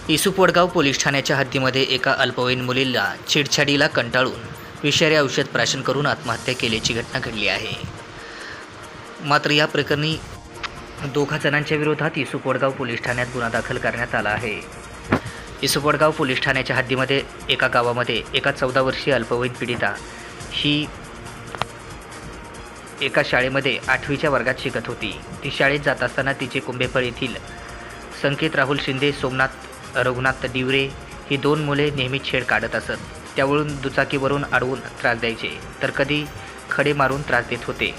इसुपवडगाव police ठाण्याच्या हद्दीमध्ये एका अल्पवयीन मुलीला छेडछाडीला कंटाळून विषारी औषध प्राशन करून आत्महत्या केल्याची घटना घडली आहे। मात्र या प्रकरणी दोघा जणांच्या विरोधात इसुपवडगाव पोलीस ठाण्यात गुन्हा दाखल करण्यात आला आहे। इसुपवडगाव पोलीस ठाण्याच्या हद्दीमध्ये एका गावामध्ये एका 14 वर्षीय अल्पवयीन पीडिता ही एका शाळेमध्ये 8वीच्या वर्गात शिकत होती। ती शाळेत जात असताना तिचे कुंभेफळ येथील संकेत राहुल शिंदे, सोमनाथ रघुनाथ डिवरे ही 2 मुले नेहमी छेड काढत असत। त्यावरून दुचाकीवरून अडवून त्रास द्यायचे तर कधी खडे मारून त्रास देत होते।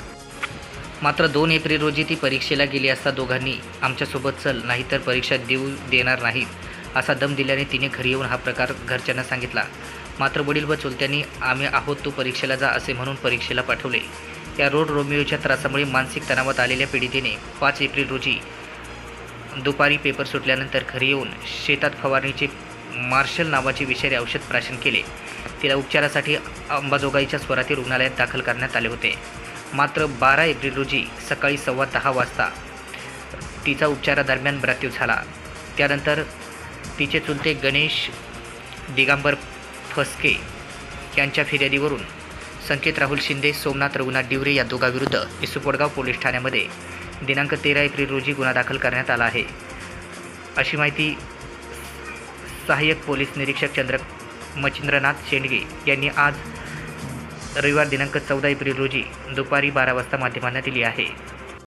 मात्र 2 एप्रिल रोजी ती परीक्षेला गेली असता दोघांनी आमच्यासोबत चल, नाहीतर परीक्षा देऊ देणार नाहीत असा दम दिल्याने तिने घरी येऊन हा प्रकार घरच्यांना सांगितला। मात्र वडील व चुलत्यांनी आम्ही आहोत, तू परीक्षेला जा असे म्हणून परीक्षेला पाठवले। या रोड रोमिओच्या त्रासामुळे मानसिक तणावात आलेल्या पीडितेने 5 एप्रिल रोजी दुपारी पेपर सुटल्यानंतर घरी येऊन शेतात फवारणीचे मार्शल नावाचे विषारी औषध प्राशन केले। तिला उपचारासाठी अंबाजोगाईच्या स्वराती रुग्णालयात दाखल करण्यात आले होते। मात्र 12 एप्रिल रोजी सकाळी 10:15 वाजता तिचा उपचारादरम्यान मृत्यू झाला। त्यानंतर तिचे चुलते गणेश दिगंबर फसके यांच्या फिर्यादीवरून संकेत राहुल शिंदे, सोमनाथ रघुनाथ डिवरे या दोघांविरुद्ध इसुपवडगाव पोलीस ठाण्यामध्ये दिनांक 13 एप्रिल रोजी गुन्हा दाखल करण्यात आला आहे, अशी माहिती सहाय्यक पोलीस निरीक्षक मचिंद्रनाथ शेंडगे यांनी आज रविवार दिनांक 14 एप्रिल रोजी दुपारी 12 वाजता माध्यमांना दिली आहे।